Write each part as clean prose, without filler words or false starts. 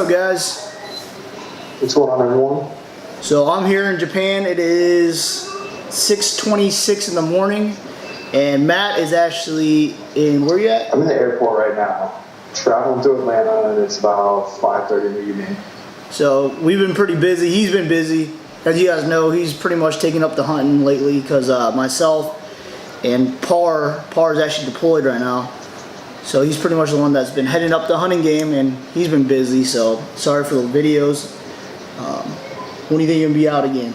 up, guys? What's going on, everyone? So I'm here in Japan. It is 6:26 in the morning, and Matt is actually in, where you at? I'm in the airport right now, traveling to Atlanta, and it's about 5:30 in the evening. So we've been pretty busy. He's been busy. As you guys know, he's pretty much taken up the hunting lately because myself and Par's actually deployed right now. So he's pretty much the one that's been heading up the hunting game, and he's been busy, so sorry for the videos. When do you think you're going to be out again?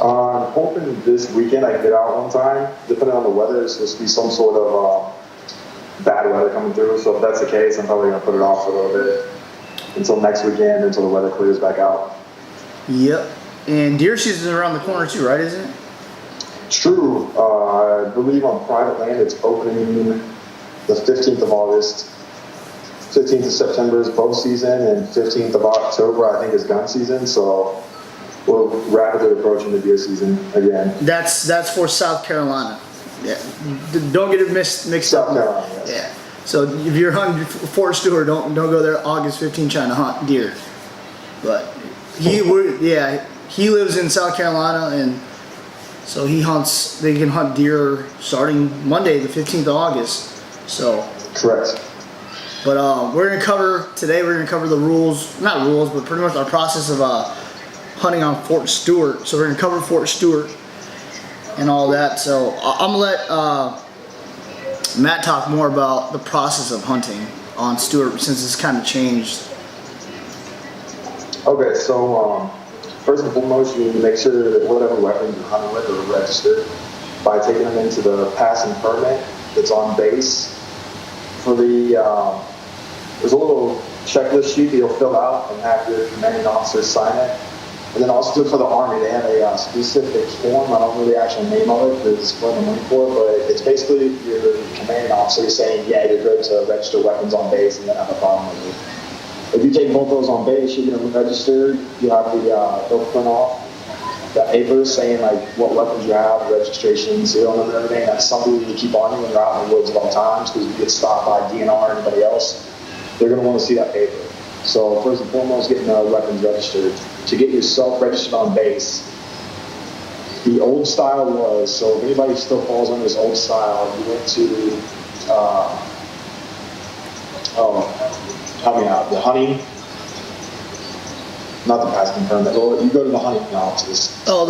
I'm hoping this weekend I can get out one time. Depending on the weather, it's supposed to be some sort of bad weather coming through. So if that's the case, I'm probably going to put it off for a little bit until next weekend, until the weather clears back out. Yep. And deer season is around the corner too, right, isn't it? True. I believe on private land it's opening the 15th of August. 15th of September is bow season, and 15th of October I think is gun season. So we're rapidly approaching the deer season again. That's for South Carolina. Yeah. Don't get it mixed South up. Carolina, yes. Yeah. So if you're hunting Fort Stewart, don't go there August 15 trying to hunt deer. But he lives in South Carolina, and so he hunts. They can hunt deer starting Monday, the 15th of August. So Correct. But we're going to cover the rules, not rules, but pretty much our process of hunting on Fort Stewart. So we're going to cover Fort Stewart and all that. So I'm going to let Matt talk more about the process of hunting on Stewart since it's kind of changed. Okay, so first and foremost, you need to make sure that whatever weapons you're hunting with are registered by taking them into the passing permit that's on base. For the there's a little checklist sheet that you'll fill out and have your commanding officer sign it. And then also for the Army, they have a specific form. I don't know the actual name of it because it's what I'm looking for, but it's basically your commanding officer saying, yeah, you're good to register weapons on base and then have a problem with it. If you take both those on base, you're going to be registered. You have they'll print off the papers saying like what weapons you have, registration, serial number, and everything. That's something you keep on you when you're out in the woods at all times, because if you get stopped by DNR or anybody else, they're going to want to see that paper. So first and foremost, getting weapons registered. To get yourself registered on base, the old style was, so if anybody still falls under this old style, you went to, help me out, the hunting, not the passing permit. You go to the hunting offices. Oh,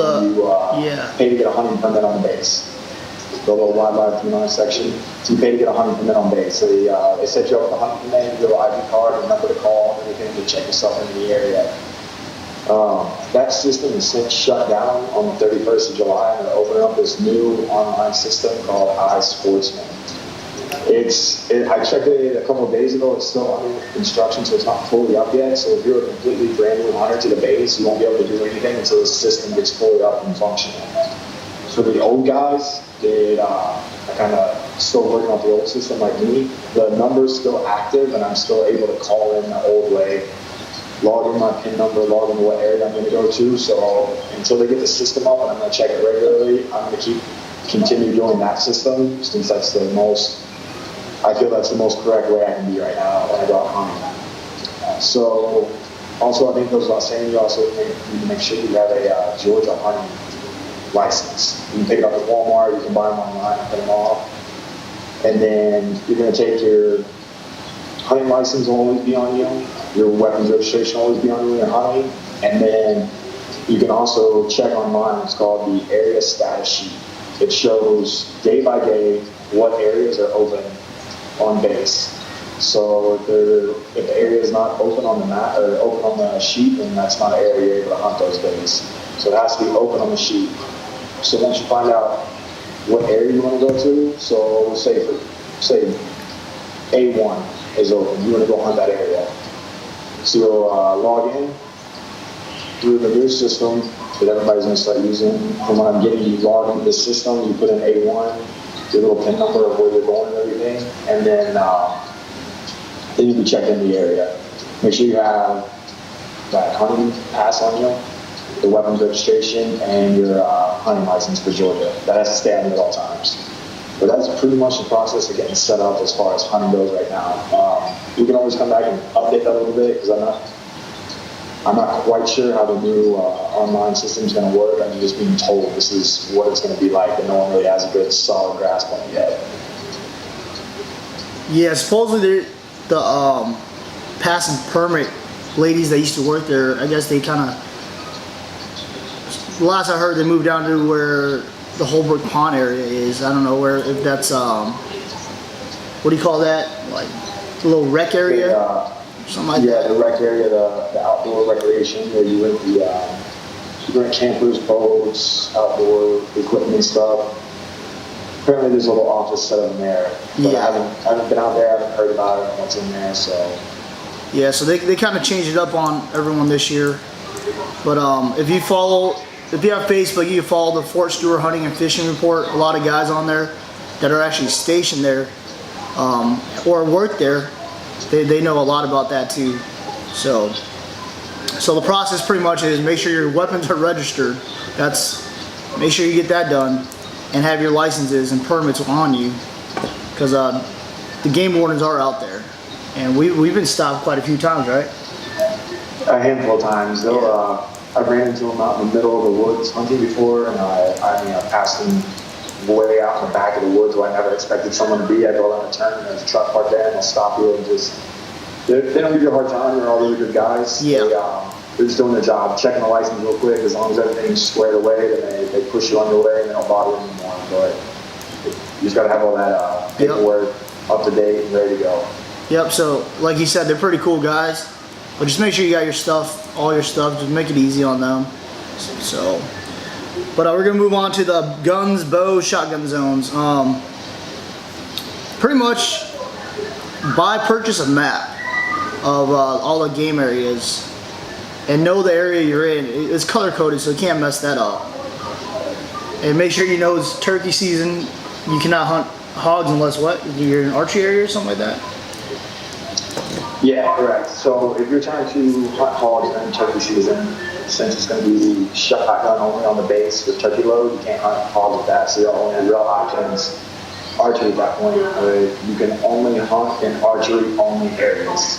you pay to get a hunting permit on the base. The little wildlife section. So you pay to get a hunting permit on base. So they set you up with a hunting permit, you go to ID card, a number to call, and everything to check yourself into the area. That system is since shut down on the 31st of July, and they're opening up this new online system called iSportsman. I checked it a couple of days ago. It's still under construction, so it's not fully up yet. So if you're a completely brand new hunter to the base, you won't be able to do anything until the system gets fully up and functional. For the old guys, are kind of still working on the old system like me, the number's still active, and I'm still able to call in the old way, log in my PIN number, log in what area I'm going to go to. So until they get the system up, and I'm going to check it regularly, I'm going to continue doing that system, since that's I feel that's the most correct way I can be right now when I go out hunting. So, also I think goes without saying, you also need to make sure you have a Georgia hunting license. You can pick it up at Walmart, you can buy them online and print them off. And then you're going to take your hunting license will always be on you, your weapons registration will always be on you when you're hunting, and then you can also check online, it's called the area status sheet. It shows day by day what areas are open on base. So if the area is not open on the map or open on the sheet, then that's not an area you're able to hunt those days. So it has to be open on the sheet. So once you find out what area you want to go to, so say A1 is open, you want to go hunt that area. So you'll log in through the new system that everybody's going to start using. From what I'm getting, you log into the system, you put in A1, your little PIN number of where you're going and everything, and then you can check in the area. Make sure you have that hunting pass on you, the weapons registration, and your hunting license for Georgia. That has to stay on you at all times. But that's pretty much the process of getting set up as far as hunting goes right now. We can always come back and update that a little bit because I'm not quite sure how the new online system is going to work. I'm just being told this is what it's going to be like, but no one really has a good solid grasp on it yet. Yeah, supposedly the pass and permit ladies that used to work there, I guess they kind of, last I heard, they moved down to where the Holbrook Pond area is. I don't know where, if that's what do you call that? Like a little rec area, something like that. Yeah, the rec area, the outdoor recreation where you rent campers, boats, outdoor equipment and stuff. Apparently, there's a little office set up in there. But Yeah. I haven't been out there. I haven't heard about it. What's in there? So. Yeah, so they kind of changed it up on everyone this year. But if you have Facebook, you can follow the Fort Stewart Hunting and Fishing Report. A lot of guys on there that are actually stationed there or work there, they know a lot about that too. So the process pretty much is make sure your weapons are registered. Make sure you get that done and have your licenses and permits on you, because the game wardens are out there, and we've been stopped quite a few times, right? A handful of times. I ran into them out in the middle of the woods hunting before, and I passed them way out in the back of the woods where I never expected someone to be. I go around a turn, and there's a truck parked there, and they'll stop you and they don't give you a hard time. They're all really good guys. Yeah. They're just doing their job, checking the license real quick. As long as everything's squared away, then they push you on your way and they don't bother you anymore. But you just got to have all that paperwork up to date and ready to go. Yep, so like you said, they're pretty cool guys. But just make sure you got your stuff, all your stuff. Just make it easy on them. But we're going to move on to the guns, bows, shotgun zones. Pretty much purchase a map of all the game areas and know the area you're in. It's color coded, so you can't mess that up. And make sure you know it's turkey season. You cannot hunt hogs unless you're in an archery area or something like that. Yeah, correct. So if you're trying to hunt hogs during turkey season, since it's going to be shotgun only on the base with turkey load, you can't hunt hogs with that. So your only real options archery at that point. You can only hunt in archery only areas.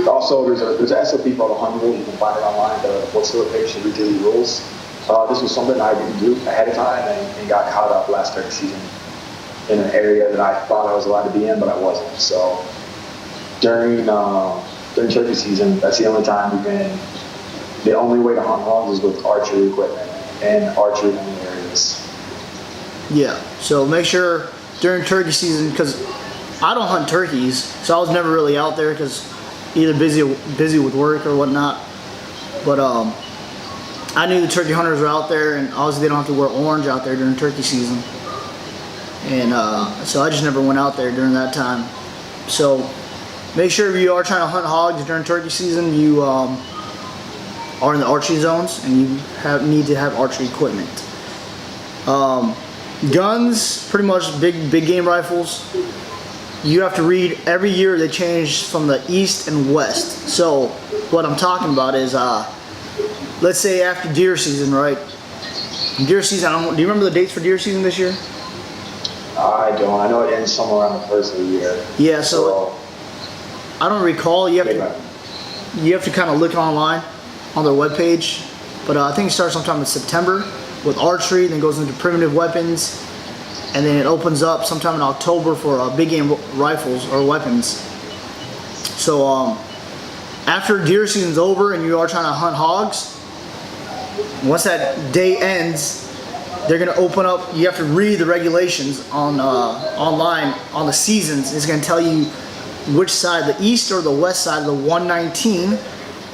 Also, there's an SOP called the Hunt Rule. You can find it online. The Fort Stewart page should read you the rules. This was something I didn't do ahead of time and got caught up last turkey season in an area that I thought I was allowed to be in, but I wasn't. So during turkey season, that's the only time the only way to hunt hogs is with archery equipment and archery only areas. Yeah, so make sure during turkey season, because I don't hunt turkeys, so I was never really out there because either busy with work or whatnot. But I knew the turkey hunters were out there, and obviously they don't have to wear orange out there during turkey season. And so I just never went out there during that time. So make sure if you are trying to hunt hogs during turkey season, you are in the archery zones and you need to have archery equipment. Guns, pretty much big game rifles. You have to read every year they change from the east and west. So what I'm talking about is, let's say after deer season, right? Deer season, do you remember the dates for deer season this year? I don't. I know it ends somewhere around the first of the year. Yeah, so I don't recall. You have to kind of look online on their webpage. But I think it starts sometime in September with archery, then goes into primitive weapons, and then it opens up sometime in October for big game rifles or weapons. So after deer season's over and you are trying to hunt hogs, once that day ends, they're going to open up. You have to read the regulations on online on the seasons. It's going to tell you which side, the east or the west side of the 119,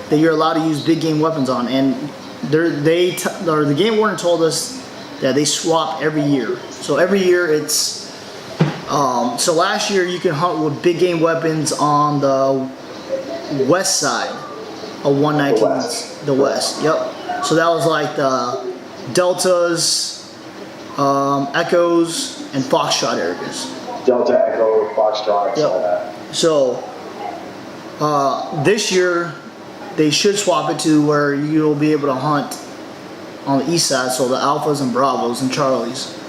that you're allowed to use big game weapons on. And the game warden told us that they swap every year. So every year it's so last year you can hunt with big game weapons on the west side of 119. The west. Yep. So that was like the deltas, echoes, and foxtrot areas. Delta, Echo, Foxtrot, all that. So this year they should swap it to where you'll be able to hunt on the east side, so the Alphas and Bravos and Charlies.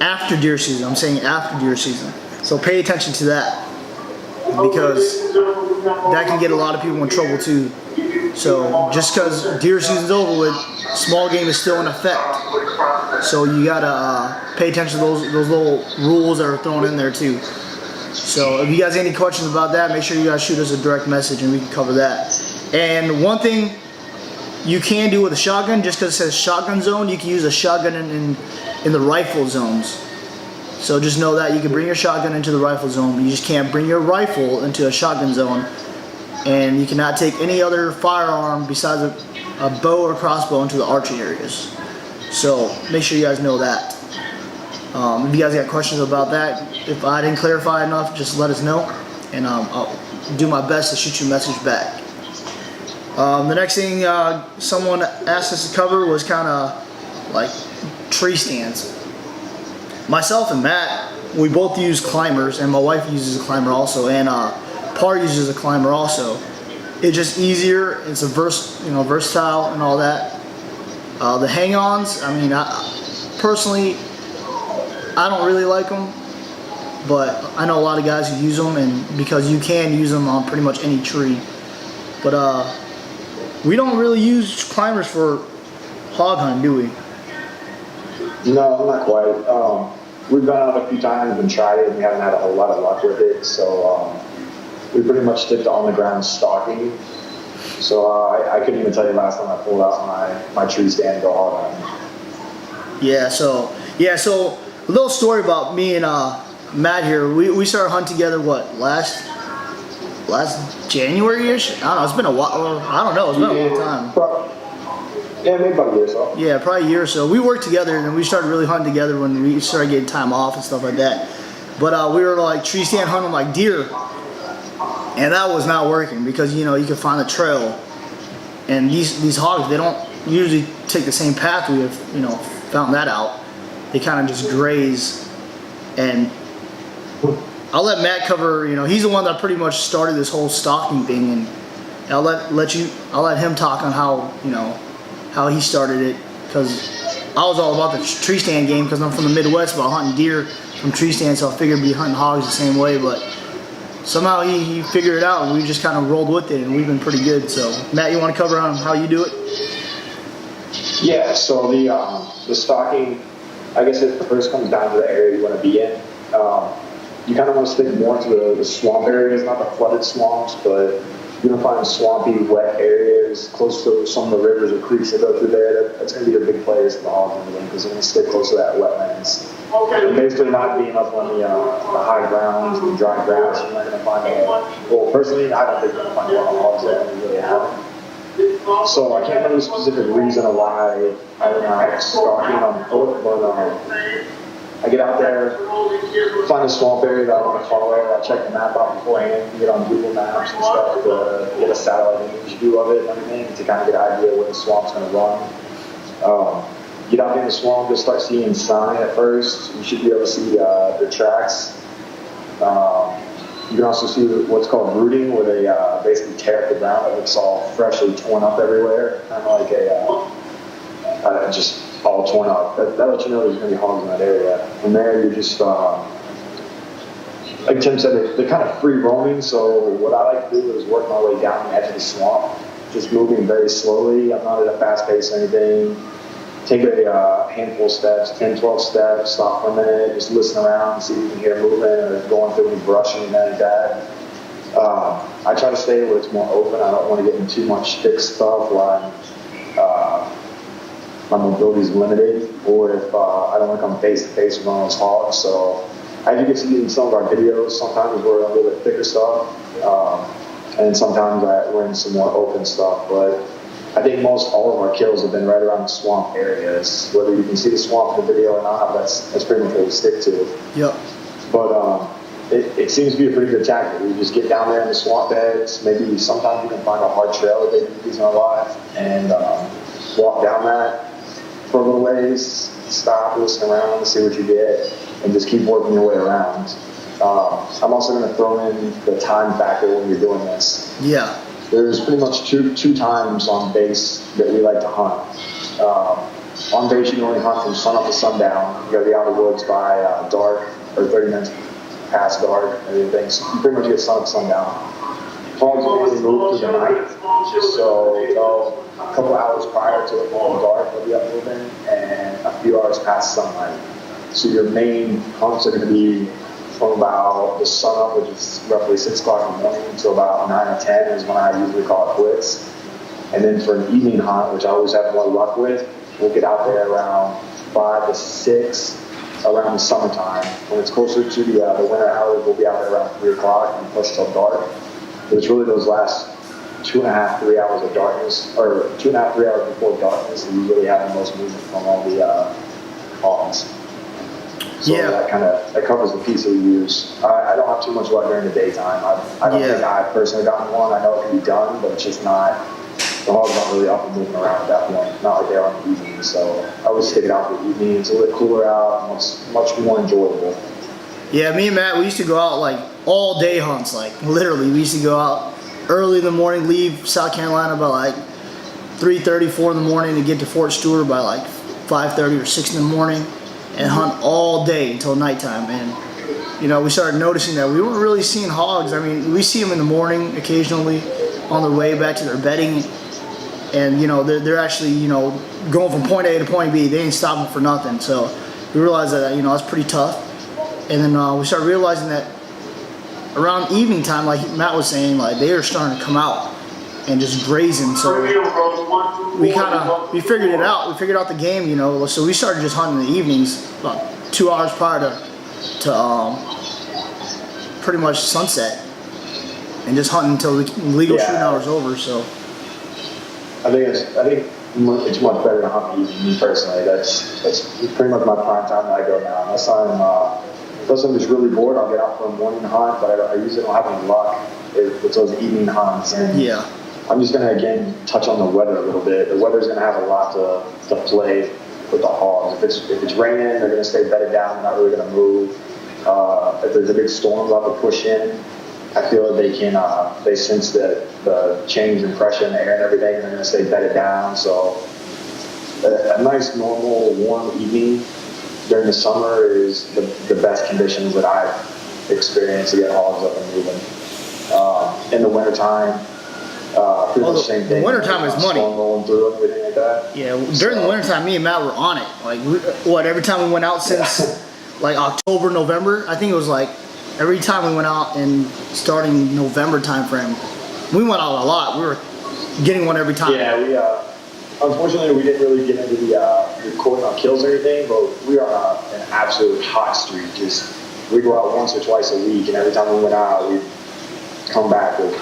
After deer season, I'm saying after deer season. So pay attention to that, because that can get a lot of people in trouble too. So just because deer season's over with, small game is still in effect. So you gotta pay attention to those little rules that are thrown in there too. So if you guys have any questions about that, make sure you guys shoot us a direct message and we can cover that. And one thing you can do with a shotgun, just because it says shotgun zone, you can use a shotgun in the rifle zones. So just know that you can bring your shotgun into the rifle zone. You just can't bring your rifle into a shotgun zone. And you cannot take any other firearm besides a bow or crossbow into the archery areas. So make sure you guys know that. If you guys got questions about that, if I didn't clarify enough, just let us know, and I'll do my best to shoot you a message back. The next thing someone asked us to cover was kind of like tree stands. Myself and Matt, we both use climbers, and my wife uses a climber also, and Par uses a climber also. It's just easier. It's a versatile and all that. The hang-ons, I mean, personally, I don't really like them, but I know a lot of guys who use them, and because you can use them on pretty much any tree. But we don't really use climbers for hog hunting, do we? No, not quite. We've gone out a few times and tried it, and we haven't had a whole lot of luck with it. So we pretty much stick to on the ground stalking. So I couldn't even tell you last time I pulled out my tree stand to go hog hunting. Yeah. So a little story about me and Matt here. We started hunting together last January-ish? I don't know. It's been a while. I don't know. It's been a long time. Yeah, maybe about a year or so. Yeah, probably a year or so. We worked together, and then we started really hunting together when we started getting time off and stuff like that. But we were like tree stand hunting like deer, and that was not working because you could find the trail, and these hogs, they don't usually take the same path. We have found that out. They kind of just graze, and I'll let Matt cover. He's the one that pretty much started this whole stalking thing, and I'll let him talk on how he started it, because I was all about the tree stand game because I'm from the Midwest, about hunting deer from tree stands, so I figured I'd be hunting hogs the same way, but somehow he figured it out, and we just kind of rolled with it, and we've been pretty good. So Matt, you want to cover on how you do it? Yeah, so the stalking, I guess it first comes down to the area you want to be in. You kind of want to stick more to the swamp areas, not the flooded swamps, but you're going to find swampy, wet areas close to some of the rivers or creeks that go through there. That's going to be your big players for the hogs in the game, because they're going to stick close to that wetlands. And basically not being up on the high ground, the dry grass, you're not going to find well, personally, I don't think you're going to find a lot of hogs there. We really haven't. So I can't remember the specific reason of why I went out stalking on foot, but I get out there, find a swamp area that I want to follow. I check the map out beforehand, get on Google Maps and stuff to get a satellite image view of it and everything to kind of get an idea where the swamp's going to run. Get out in the swamp, just start seeing sign at first. You should be able to see the tracks. You can also see what's called rooting, where they basically tear up the ground. It looks all freshly torn up everywhere, kind of like just all torn up. That lets you know there's going to be hogs in that area. From there, you're just, like Tim said, they're kind of free roaming. So what I like to do is work my way down the edge of the swamp, just moving very slowly. I'm not at a fast pace or anything. Take a handful of steps, 10, 12 steps, stop for a minute, just listen around, see if you can hear movement or going through any brush or anything like that. I try to stay where it's more open. I don't want to get in too much thick stuff where my mobility is limited, or if I don't want to come face to face with one of those hogs. So as you can see in some of our videos, sometimes we're a little bit thicker stuff, and sometimes we're in some more open stuff. But I think most all of our kills have been right around the swamp areas. Whether you can see the swamp in the video or not, that's pretty much what we stick to. Yep. But it seems to be a pretty good tactic. We just get down there in the swamp beds. Maybe sometimes you can find a hard trail that they've been using a lot, and walk down that for a little ways, stop, listen around, see what you get, and just keep working your way around. I'm also going to throw in the time factor when you're doing this. Yeah. There's pretty much two times on base that we like to hunt. On base, you can only hunt from sun up to sundown. You got to be out of the woods by dark, or 30 minutes past dark, and everything. So you pretty much get sun up to sundown. Hogs mainly move through the night, so a couple hours prior to it going dark, they'll be up moving, and a few hours past sunlight. So your main hunts are going to be from about the sun up, which is roughly 6 o'clock in the morning, until about 9 or 10 is when I usually call it quits. And then for an evening hunt, which I always have more luck with, we'll get out there around 5 to 6 around the summertime. When it's closer to the winter hours, we'll be out there around 3 o'clock and push till dark. But it's really those last 2.5, 3 hours of darkness, or 2.5, 3 hours before darkness, that you really have the most movement from all the hogs. So that covers the piece that we use. I don't have too much luck during the daytime. I don't think I've personally gotten one. I know it can be done, but it's just not. The hogs aren't really up and moving around at that point. Not like they are in the evening. So I always stick it out for the evening. It's a little cooler out, and much more enjoyable. Yeah, me and Matt, we used to go out like all day hunts. Like literally, we used to go out early in the morning, leave South Carolina by like 3:30, 4 in the morning, to get to Fort Stewart by like 5:30 or 6 in the morning, and hunt all day until nighttime. And you know, we started noticing that we weren't really seeing hogs. I mean, we see them in the morning occasionally on their way back to their bedding, and you know, they're actually, you know, going from point A to point B. They ain't stopping for nothing. So we realized that, you know, that's pretty tough. And then we started realizing that around evening time, like Matt was saying, like they are starting to come out and just grazing. So we figured it out. We figured out the game, you know. So we started just hunting in the evenings, about 2 hours prior to pretty much sunset, and just hunting until the legal shooting hours over. So I think it's much better to hunt in the evening. Me personally, that's pretty much my prime time that I go now. Unless I'm just really bored, I'll get out for a morning hunt, but I usually don't have any luck with those evening hunts. And I'm just going to, again, touch on the weather a little bit. The weather's going to have a lot to play with the hogs. If it's raining, they're going to stay bedded down. They're not really going to move. If there's a big storm, they'll have to push in. I feel that they sense the change in pressure in the air and everything, and they're going to stay bedded down. So a nice, normal, warm evening during the summer is the best conditions that I've experienced to get hogs up and moving. In the wintertime, pretty much the same thing. The wintertime is money. Storm rolling through and everything like that. Yeah, during the wintertime, me and Matt were on it. Like, every time we went out since like October, November, I think it was like every time we went out, and starting November time frame, we went out a lot. We were getting one every time. Yeah, unfortunately, we didn't really get into the recording on kills or anything, but we are on an absolute hot streak. We go out once or twice a week, and every time we went out, we'd come back with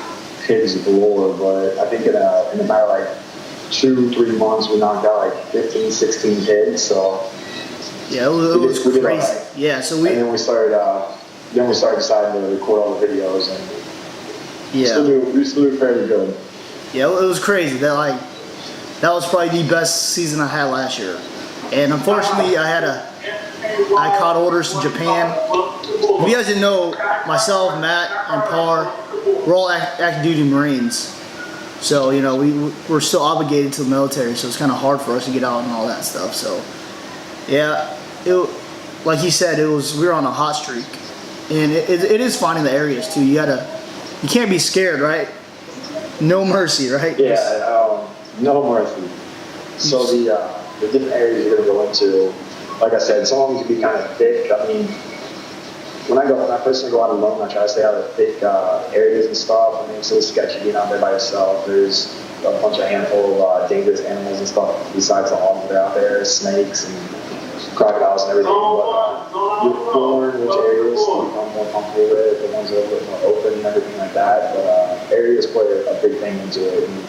pigs galore. But I think in a matter of like 2-3 months, we knocked out like 15, 16 pigs. So yeah, it was crazy. Right. Yeah, so and then we started deciding to record all the videos, and we still do fairly good. Yeah, it was crazy. That was probably the best season I had last year. And unfortunately, I caught orders to Japan. If you guys didn't know, myself, Matt, and Par, we're all active duty Marines. So, you know, we're still obligated to the military, so it's kind of hard for us to get out and all that stuff. So, yeah, like he said, we were on a hot streak. And it is finding the areas, too. You can't be scared, right? No mercy, right? Yeah, no mercy. So the different areas you're going to go into, like I said, some of them can be kind of thick. I mean, when I personally go out alone, I try to stay out of thick areas and stuff. I mean, it's a little sketchy being out there by yourself. There's a handful of dangerous animals and stuff besides the hogs that are out there, snakes and crocodiles and everything. But you learn which areas you become more comfortable with, the ones that are a bit more open and everything like that. But areas play a big thing into it. And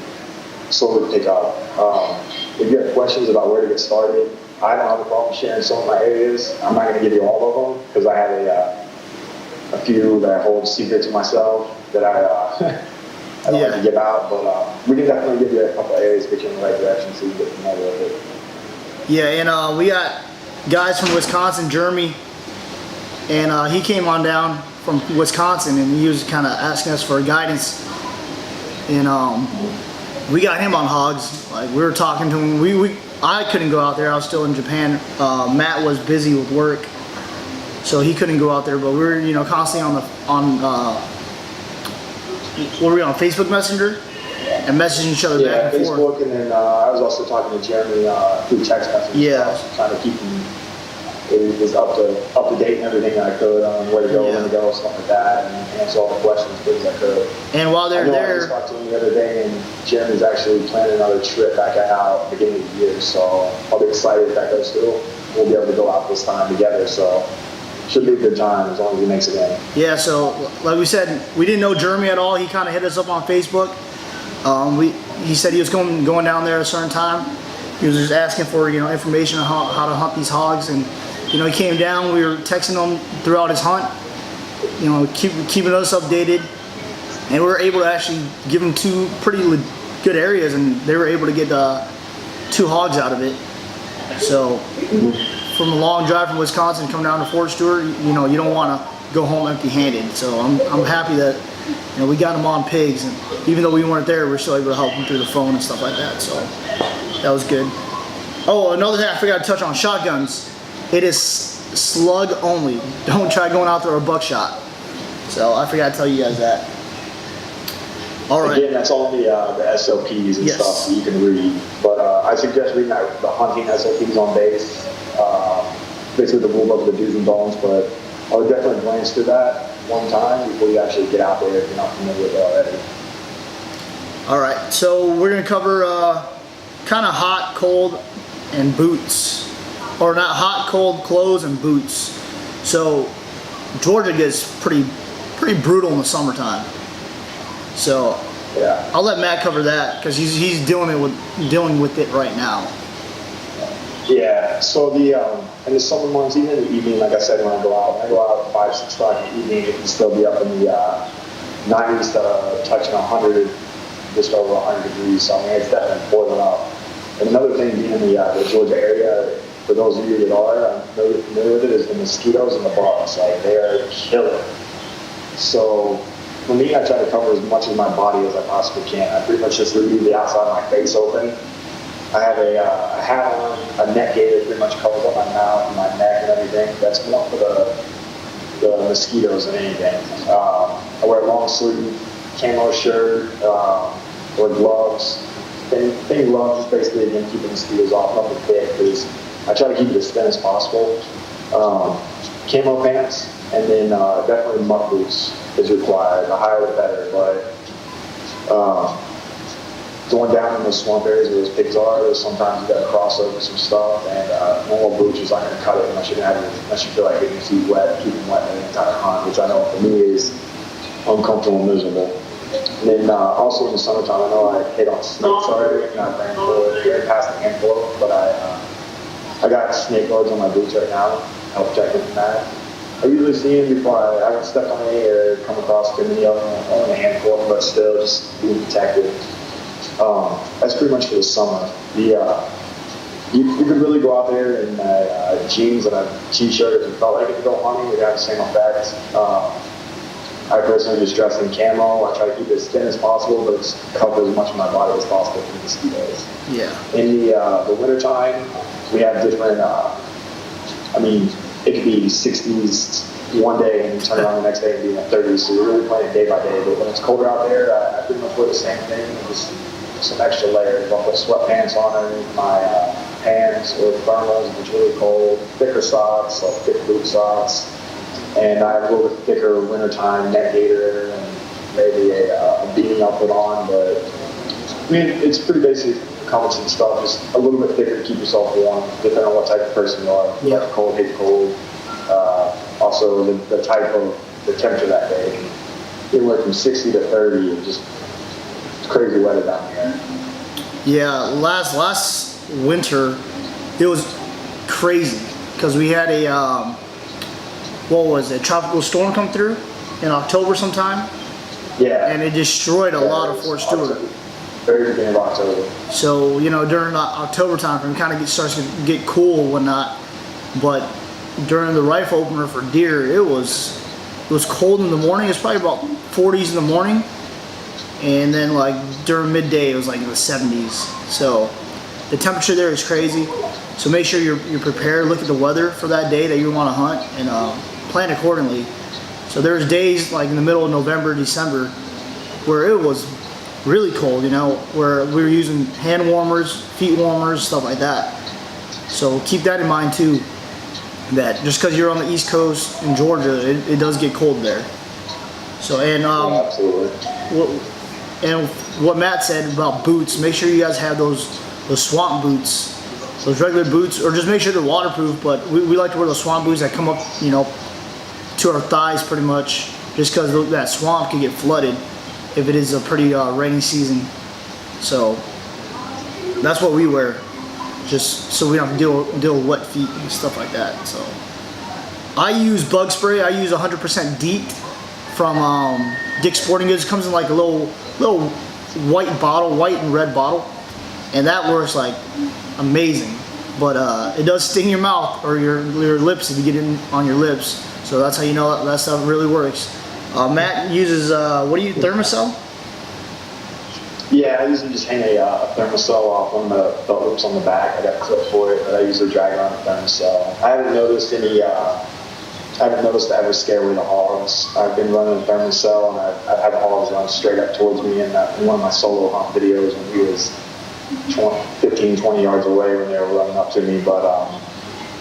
slowly pick up. If you have questions about where to get started, I don't have a problem sharing some of my areas. I'm not going to give you all of them because I have a few that I hold secret to myself that I don't like to give out. But we can definitely give you a couple areas to get you in the right direction so you get familiar with it. Yeah, and we got guys from Wisconsin, Jeremy, and he came on down from Wisconsin, and he was kind of asking us for guidance. And we got him on hogs. Like, we were talking to him. I couldn't go out there. I was still in Japan. Matt was busy with work, so he couldn't go out there. But we were, you know, constantly what were we on, Facebook Messenger, and messaging each other back and Facebook, forth. and then I was also talking to Jeremy through text messages. Yeah. Trying to keep him up to date and everything that I could on where to go, when to go, stuff like that, and answer all the questions as good as I could. And while they're I there, just talked to him the other day, and Jeremy's actually planning another trip back out at the beginning of the year, so I'll be excited if that goes through. We'll be able to go out this time together, so should be a good time as long as he makes it in. yeah. So like we said, we didn't know Jeremy at all. He kind of hit us up on Facebook. He said he was going down there at a certain time. He was just asking for, you know, information on how to hunt these hogs, and you know, he came down. We were texting him throughout his hunt, you know, keeping us updated, and we were able to actually give him 2 pretty good areas, and they were able to get 2 hogs out of it. So from a long drive from Wisconsin, come down to Fort Stewart, you know, you don't want to go home empty-handed. So I'm happy that, you know, we got him on pigs, and even though we weren't there, we're still able to help him through the phone and stuff like that. So that was good. Oh, another thing I forgot to touch on: shotguns. It is slug only. Don't try going out there with a buckshot. So I forgot to tell you guys that. All right. Again, that's all the SOPs and Yes. stuff that you can read. But I suggest reading the hunting SOPs on base, basically the rule of the do's and don'ts. But I would definitely glance through that one time before you actually get out there if you're not familiar with it already. All right. So we're gonna cover kind of hot, cold, and boots. Or not hot, cold, clothes, and boots. So Georgia gets pretty brutal in the summertime. So Yeah. I'll let Matt cover that because he's dealing with it right now. Yeah. So in the summer months, even in the evening, like I said, when I go out at 5, 6 o'clock in the evening, it can still be up in the 90s to touching 100, just over 100 degrees. So I mean, it's definitely boiling up. And another thing, being in the Georgia area, for those of you that are familiar with it, is the mosquitoes and the bugs. Like, they are killer. So for me, I try to cover as much of my body as I possibly can. I pretty much just leave the outside of my face open. I have a hat on, a neck gaiter that pretty much covers up my mouth and my neck and everything. That's more for the mosquitoes than anything. I wear a long sleeve camo shirt, or gloves. Thin gloves, just basically again keeping the mosquitoes off, nothing thick, because I try to keep it as thin as possible. Camo pants, and then definitely muck boots is required. The higher the better, but going down in those swamp areas where those pigs are, sometimes you got to cross over some stuff, and normal boots is not going to cut it unless you feel like getting your feet wet, keep them wet the entire hunt, which I know for me is uncomfortable and miserable. And then also in the summertime, I know I hit on snakes already, and I ran very past the handful, but I got snake guards on my boots right now, help protect me from that. I usually see them before I haven't stepped on any or come across too many of them, only a handful, but still just being protected. That's pretty much for the summer. You could really go out there in jeans and a t-shirt if you felt like it to go hunting. We'd have the same effect. I personally just dress in camo. I try to keep it as thin as possible, but it's cover as much of my body as possible from the mosquitoes. Yeah. In the wintertime, we have different, it could be 60s one day and turn around the next day and be in the 30s, so you're really playing it day by day. But when it's colder out there, I pretty much wear the same thing, just some extra layers. I'll put sweatpants on underneath my pants or thermals if it's really cold, thicker socks, so thick boot socks. And I have a little bit thicker wintertime neck gaiter and maybe a beanie I'll put on, but I mean, it's pretty basic common sense stuff, just a little bit thicker to keep yourself warm, depending on what type of person you are. You like cold, hate cold. Also, the type of the temperature that day. Anywhere from 60 to 30, and just it's crazy weather down here. Yeah, last winter, it was crazy because we had a tropical storm come through in October sometime. Yeah. And it destroyed a lot of Fort Stewart. Very beginning of October. So, you know, during the October time frame, kind of starts to get cool and whatnot. But during the rifle opener for deer, it was cold in the morning. It's probably about 40s in the morning. And then like during midday, it was like in the 70s. So the temperature there is crazy. So make sure you're prepared. Look at the weather for that day that you want to hunt and plan accordingly. So there's days like in the middle of November, December, where it was really cold, where we were using hand warmers, feet warmers, stuff like that. So keep that in mind too, that just because you're on the East Coast in Georgia, it does get cold there. So, and absolutely. What Matt said about boots, make sure you guys have those swamp boots, those regular boots, or just make sure they're waterproof, but we like to wear those swamp boots that come up, to our thighs pretty much, just because that swamp can get flooded if it is a pretty rainy season. So that's what we wear, just so we don't have to deal with wet feet and stuff like that. So I use bug spray. I use 100% DEET from Dick's Sporting Goods. It comes in like a little white bottle, white and red bottle, and that works like amazing. But it does sting your mouth or your lips if you get it on your lips. So that's how you know that stuff really works. Matt uses Thermacell? Yeah, I usually just hang a Thermacell off one of the loops on the back. I got a clip for it, but I usually drag it on a Thermacell. I haven't noticed ever scare away the hogs. I've been running a Thermacell, and I've had hogs run straight up towards me in one of my solo hunt videos when he was 15, 20 yards away when they were running up to me. But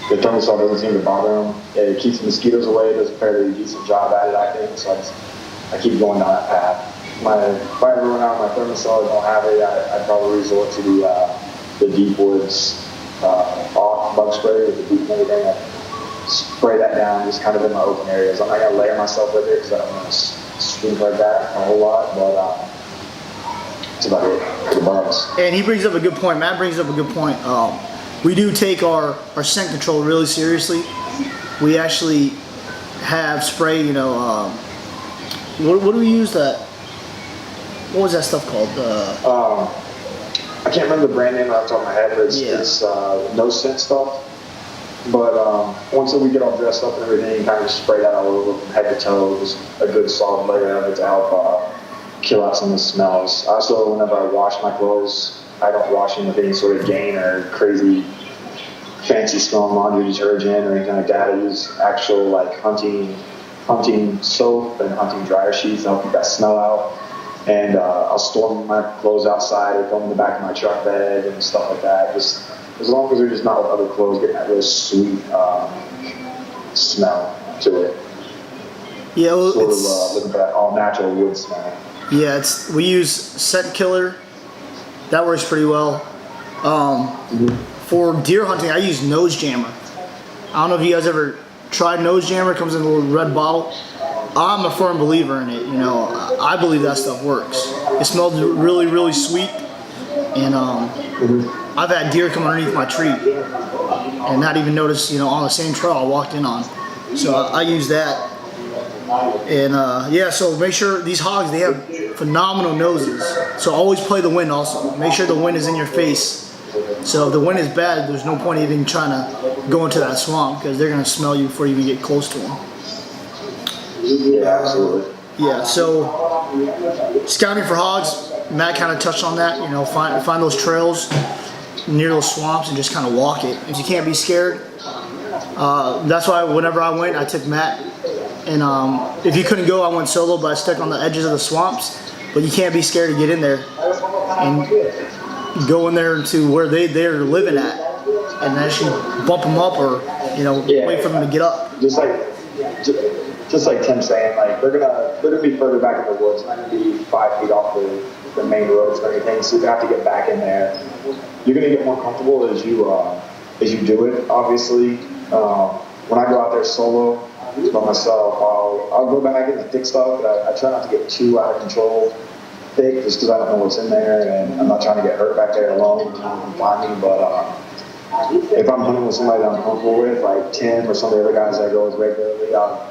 the Thermacell doesn't seem to bother them. It keeps the mosquitoes away. It does a fairly decent job at it, I think. So I keep going down that path. If I ever run out of my Thermacell and don't have it, I'd probably resort to the Deep Woods off bug spray with the DEET and everything. I spray that down just kind of in my open areas. I'm not going to layer myself with it because I don't want to stink like that a whole lot, but that's about it for the bugs. And he brings up a good point. Matt brings up a good point. We do take our scent control really seriously. We actually have spray, what do we use that? What was that stuff called? I can't remember the brand name off the top of my head, but it's no scent stuff. But once we get all dressed up and everything, kind of spray that all over from head to toe, just a good solid layer of it to help kill out some of the smells. Also, whenever I wash my clothes, I don't wash them with any sort of Gain or crazy fancy smelling laundry detergent or anything like that. I use actual like hunting soap and hunting dryer sheets to help keep that smell out. And I'll store my clothes outside or throw them in the back of my truck bed and stuff like that. Just as long as they're just not with other clothes, getting that really sweet smell to it. Yeah, well, sort of looking for that all natural wood smell. Yeah, we use scent killer. That works pretty well. For deer hunting, I use nose jammer. I don't know if you guys ever tried nose jammer. It comes in a little red bottle. I'm a firm believer in it. I believe that stuff works. It smells really, really sweet, and I've had deer come underneath my tree and not even notice. On the same trail I walked in on. So I use that. And so make sure these hogs, they have phenomenal noses. So always play the wind also. Make sure the wind is in your face. So if the wind is bad, there's no point even trying to go into that swamp because they're going to smell you before you even get close to them. Yeah, absolutely. Yeah, so scouting for hogs, Matt kind of touched on that. Find those trails near those swamps and just kind of walk it. If you can't be scared, that's why whenever I went, I took Matt. And if you couldn't go, I went solo, but I stuck on the edges of the swamps. But you can't be scared to get in there and go in there to where they're living at, and actually bump them up or wait for them to get up. Just like Tim saying, like they're gonna be further back in the woods, not gonna be 5 feet off the main roads and everything. So you have to get back in there. You're gonna get more comfortable as you do it. Obviously, when I go out there solo by myself, I'll go back in the thick stuff, but I try not to get too out of control thick, just because I don't know what's in there, and I'm not trying to get hurt back there alone. No one can find me, but if I'm hunting with somebody that I'm comfortable with, like Tim or some of the other guys I go with regularly, I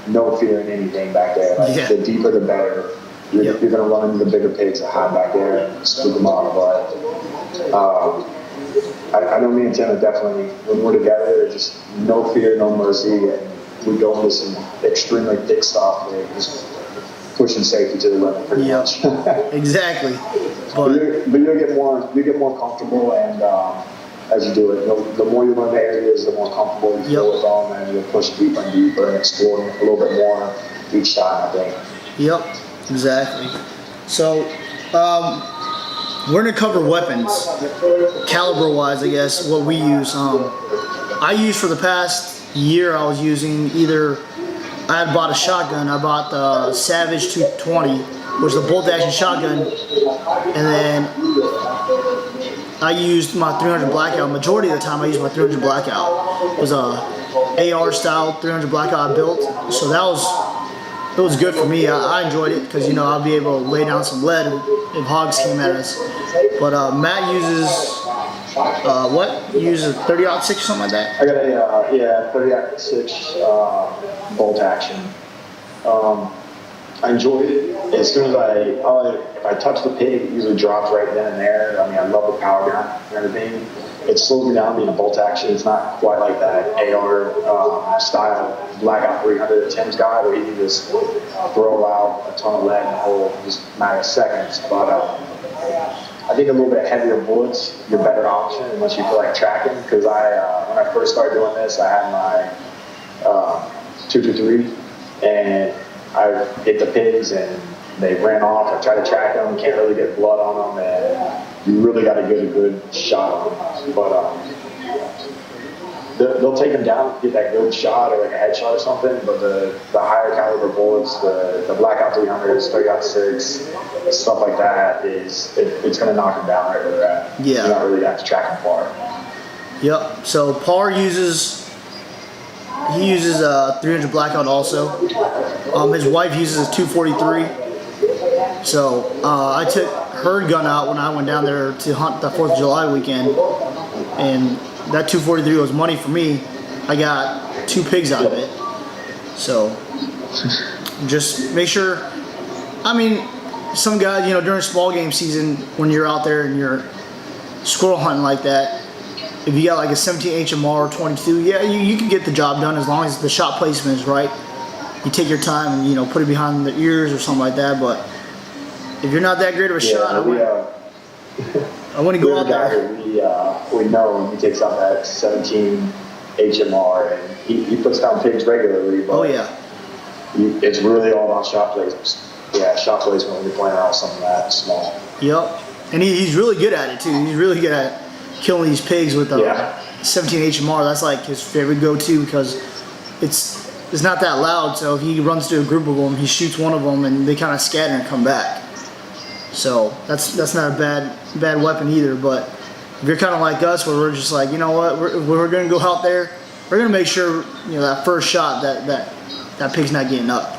no fear in anything back there. Like the deeper the better. You're going to run into the bigger pigs that hide back there and spook them up. But I know me and Tim are definitely, when we're together, there's just no fear, no mercy, and we go into some extremely thick stuff. We're just pushing safety to the limit pretty much. Exactly. But you'll get more comfortable, and as you do it, the more you learn the areas, the more comfortable you feel with them, and you'll push deeper and deeper and explore a little bit more each time, I think. Yep, exactly. So, we're gonna cover weapons, caliber-wise, I guess, what we use. I used for the past year, I was using I had bought a shotgun. I bought the Savage 220, which is a bolt-action shotgun, and then I used my 300 Blackout. Majority of the time, I used my 300 Blackout. It was a AR style 300 Blackout I built, so it was good for me. I enjoyed it because I'll be able to lay down some lead if Hogs came at us. But Matt uses what? You use a 30-06 or something like that? I got a 30-06 bolt action. I enjoyed it. As soon as if I touch the pig, it usually drops right then and there. I mean, I love the power gun and everything. It slows me down being a bolt action. It's not quite like that AR style Blackout 300 Tim's guy where he can just throw out a ton of lead in the hole in just a matter of seconds. But I think a little bit heavier bullets, your better option unless you feel like tracking. Because when I first started doing this, I had my 223 and I hit the pigs and they ran off. I tried to track them, can't really get blood on them, and you really got to get a good shot on them. But they'll take them down, get that good shot or like a headshot or something. But the higher caliber bullets, the Blackout 300s, 30-06, stuff like that, it's going to knock them down right where they're at. Yeah. You're not really going to have to track them far. Yep. So Par uses 300 Blackout also. His wife uses a 243. So I took her gun out when I went down there to hunt the 4th of July weekend, and that 243 was money for me. I got 2 pigs out of it. So just make sure. I mean, some guys, during small game season, when you're out there and you're squirrel hunting like that, if you got like a 17 HMR or 22, yeah, you can get the job done as long as the shot placement is right. You take your time and put it behind the ears or something like that. But if you're not that great of a shot, I wouldn't go out there. We know he takes out that 17 HMR and he puts down pigs regularly. But it's really all about shot placement. Yeah, shot placement when you're playing around something that small. Yep, and he's really good at it too. He's really good at killing these pigs with 17 HMR. That's like his favorite go-to because it's not that loud. So if he runs to a group of them, he shoots one of them and they kind of scatter and come back. So that's not a bad weapon either. But if you're kind of like us, where we're just like, you know what, we're going to go out there, we're going to make sure that first shot that pig's not getting up.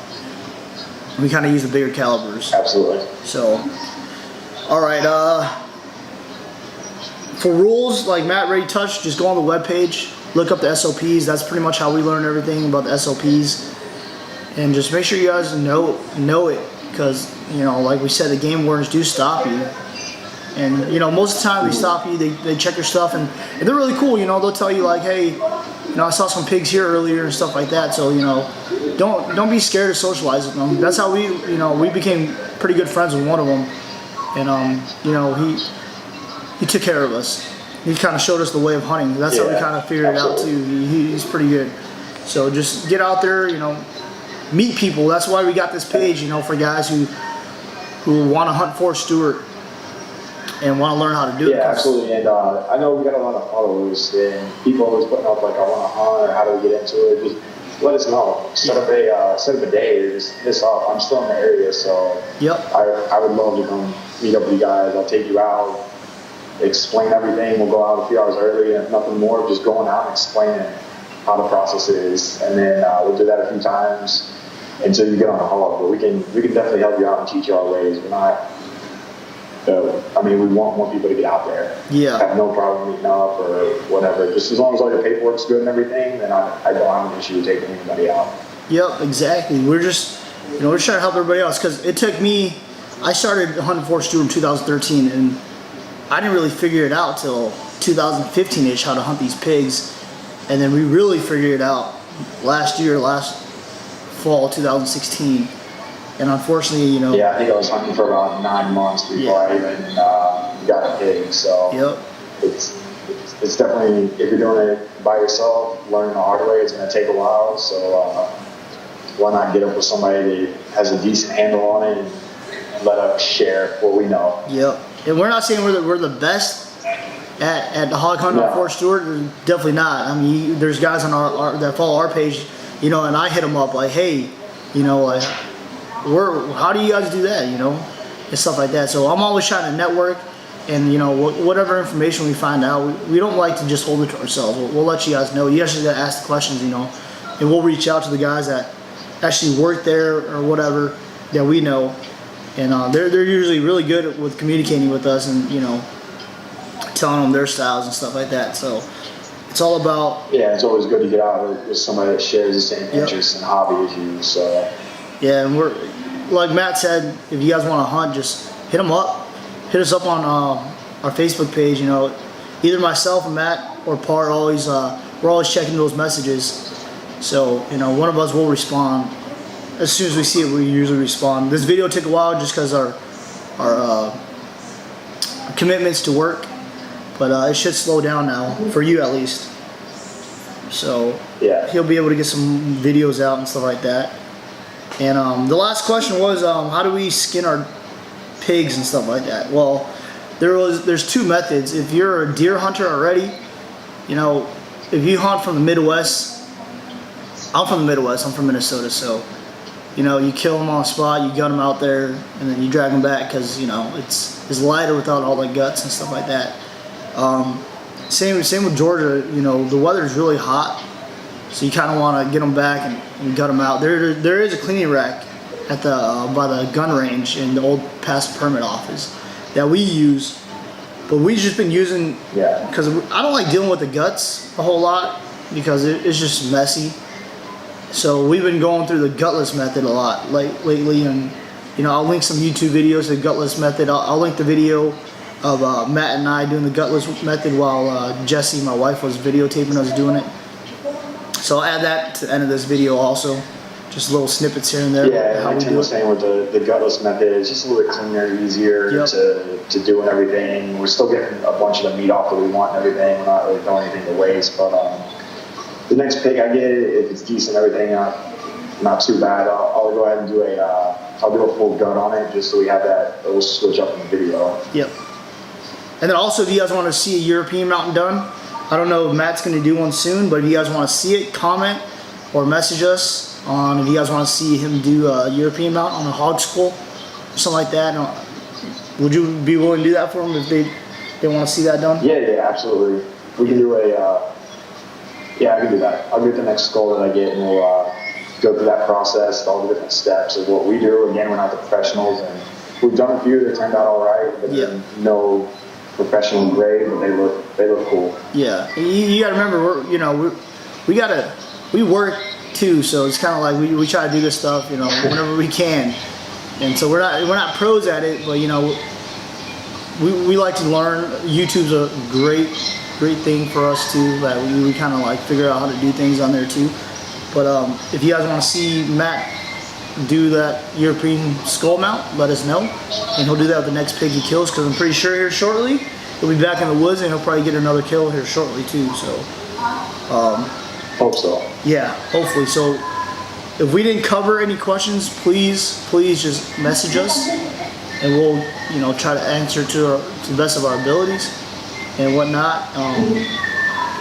We kind of use the bigger calibers. Absolutely. So, all right. For rules, like Matt already touched, just go on the webpage, look up the SOPs. That's pretty much how we learn everything about the SOPs. And just make sure you guys know it, because like we said, the game wardens do stop you. And most of the time they stop you, they check your stuff, and they're really cool. They'll tell you like, hey, I saw some pigs here earlier and stuff like that. So don't be scared to socialize with them. That's how we became pretty good friends with one of them, and he took care of us. He kind of showed us the way of hunting. That's how we kind of figured it out too. He's pretty good. So just get out there, meet people. That's why we got this page, for guys who want to hunt for Stewart and want to learn how to do it. Yeah, absolutely. And I know we got a lot of followers, and people always putting up like, I want to hunt, or how do we get into it? Just let us know. Set up a day, or just hit us up. I'm still in the area, so I would love to come meet up with you guys. I'll take you out, explain everything. We'll go out a few hours early, and nothing more, just going out and explaining how the process is, and then we'll do that a few times until you get on the hog. But we can definitely help you out and teach you our ways. We're not. We want more people to get out there. Yeah. Have no problem meeting up or whatever. Just as long as all your paperwork's good and everything, then I don't have an issue with taking anybody out. Yep, exactly. We're just, we're just trying to help everybody else, because it took me. I started hunting for Stewart in 2013, and I didn't really figure it out till 2015-ish how to hunt these pigs, and then we really figured it out last fall, 2016. And unfortunately, you know. Yeah, I think I was hunting for about 9 months before I even got a pig. So Yep. It's definitely, if you're doing it by yourself, learning the hard way, it's going to take a while. So why not get up with somebody that has a decent handle on it and let us share what we know. Yep. And we're not saying we're the best at the hog hunting on Fort Stewart. Definitely not. I mean, there's guys on our that follow our page, you know, and I hit them up like, hey, you know, like, how do you guys do that, you know, and stuff like that. So I'm always trying to network, and you know, whatever information we find out, we don't like to just hold it to ourselves. We'll let you guys know. You actually got to ask the questions, you know, and we'll reach out to the guys that actually work there or whatever that we know, and they're usually really good with communicating with us and, you know, telling them their styles and stuff like that. So it's all about, yeah, it's always good to get out with somebody that shares the same interests and hobby as you. So yeah, and we're, like Matt said, if you guys want to hunt, just hit them up. Hit us up on our Facebook page. You know, either myself or Matt or Par always we're always checking those messages. So, you know, one of us will respond as soon as we see it. We usually respond. This video took a while just because our commitments to work, but it should slow down now for you at least. So yeah, he'll be able to get some videos out and stuff like that. And the last question was, how do we skin our pigs and stuff like that? Well, there's two methods. If you're a deer hunter already, you know, if you hunt from the Midwest, I'm from the Midwest, I'm from Minnesota, so, you know, you kill them on the spot, you gun them out there, and then you drag them back because, you know, it's lighter without all the guts and stuff like that. Same with Georgia. You know, the weather's really hot, so you kind of want to get them back and gut them out. There is a cleaning rack at the by the gun range in the old past permit office that we use, but we've just been using, because I don't like dealing with the guts a whole lot because it's just messy. So we've been going through the Gutless Method a lot lately, and you know, I'll link some YouTube videos to the Gutless Method. I'll link the video of Matt and I doing the Gutless Method while Jessie, my wife, was videotaping us doing it. So I'll add that to the end of this video also. Just little snippets here and there. Yeah, like Tim was saying with the Gutless Method, it's just a little bit cleaner, easier to do and everything. We're still getting a bunch of the meat off that we want and everything. We're not really throwing anything to waste, but the next pig I get, if it's decent, everything, not too bad, I'll go ahead and do I'll do a full gut on it just so we have that. It'll switch up in the video. Yep. And then also, if you guys want to see a European mountain done, I don't know if Matt's going to do one soon, but if you guys want to see it, comment or message us on if you guys want to see him do a European mount on a hog skull or something like that. Would you be willing to do that for them if they want to see that done? Yeah, absolutely. We can do I can do that. I'll get the next skull that I get, and we'll go through that process, all the different steps of what we do. Again, we're not the professionals, and we've done a few that turned out all right, but no professional grade, but they look cool. Yeah, you got to remember, we work too, so it's kind of like we try to do this stuff, you know, whenever we can, and so we're not pros at it, but you know, we like to learn. YouTube's a great thing for us too, that we kind of like figure out how to do things on there too. But if you guys want to see Matt do that European skull mount, let us know, and he'll do that with the next pig he kills, because I'm pretty sure here shortly he'll be back in the woods and he'll probably get another kill here shortly too. So hope so. Yeah, hopefully. So if we didn't cover any questions, please just message us, and we'll, you know, try to answer to the best of our abilities and whatnot.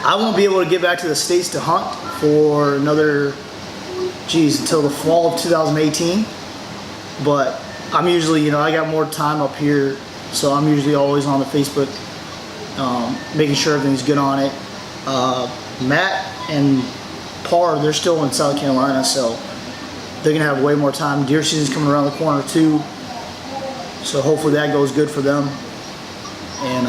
I won't be able to get back to the States to hunt for another, until the fall of 2018. But I'm usually, you know, I got more time up here, so I'm usually always on the Facebook, making sure everything's good on it. Matt and Par, they're still in South Carolina, so they're gonna have way more time. Deer season's coming around the corner too, so hopefully that goes good for them. And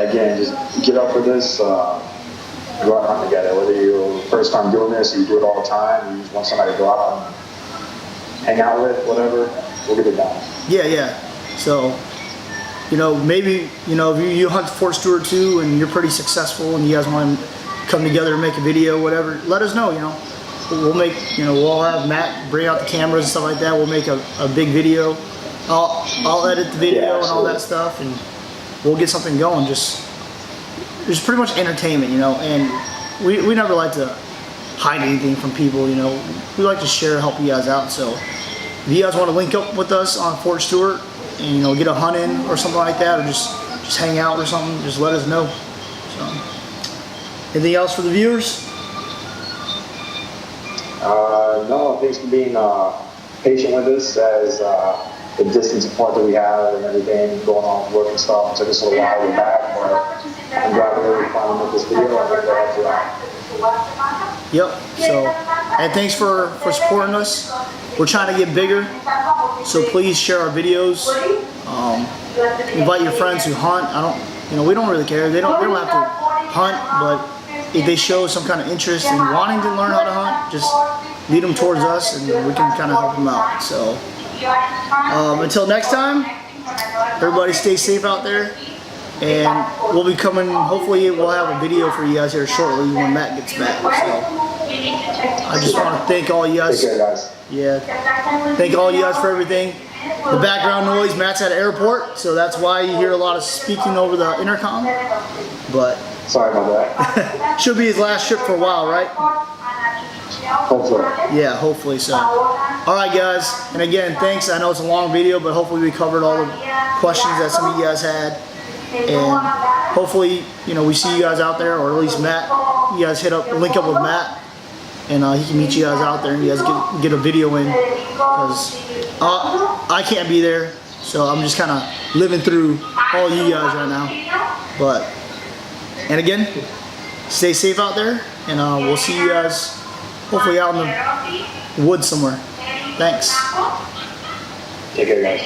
again, just get up for this. Go out and hunt together. Whether you're first time doing this, or you do it all the time, you just want somebody to go out and hang out with, whatever, we'll get it done. Yeah. So, you know, maybe, you know, if you hunt Fort Stewart too, and you're pretty successful, and you guys want to come together and make a video, whatever, let us know. You know, we'll make, we'll have Matt bring out the cameras and stuff like that. We'll make a big video. I'll edit the video and all that stuff, and we'll get something going. Just pretty much entertainment, and we never like to hide anything from people, We like to share, help you guys out. So if you guys want to link up with us on Fort Stewart and, get a hunt in or something like that, or just hang out or something, just let us know. So, anything else for the viewers? No, thanks for being patient with us as the distance apart that we have and everything going on with work and stuff. It took us a little while to get back, but I'm glad that we finally made this video and we're glad to Yep. So, and thanks for supporting us. We're trying to get bigger, so please share our videos. Invite your friends who hunt. We don't really care. They don't have to hunt, but if they show some kind of interest in wanting to learn how to hunt, just lead them towards us, and we can kind of help them out. So, until next time, everybody stay safe out there. And we'll be coming, hopefully we'll have a video for you guys here shortly when Matt gets back. So I just want to thank all you guys. Take care, guys. Yeah. Thank all you guys for everything. The background noise, Matt's at an airport, so that's why you hear a lot of speaking over the intercom. But sorry about that. Should be his last trip for a while, right? Hopefully. Yeah, hopefully so. Alright guys, and again, thanks. I know it's a long video, but hopefully we covered all the questions that some of you guys had. And hopefully, we see you guys out there, or at least Matt. You guys link up with Matt, and he can meet you guys out there, and you guys get a video in, because I can't be there, so I'm just kind of living through all you guys right now. And again, stay safe out there, and we'll see you guys hopefully out in the woods somewhere. Thanks. Take care, guys.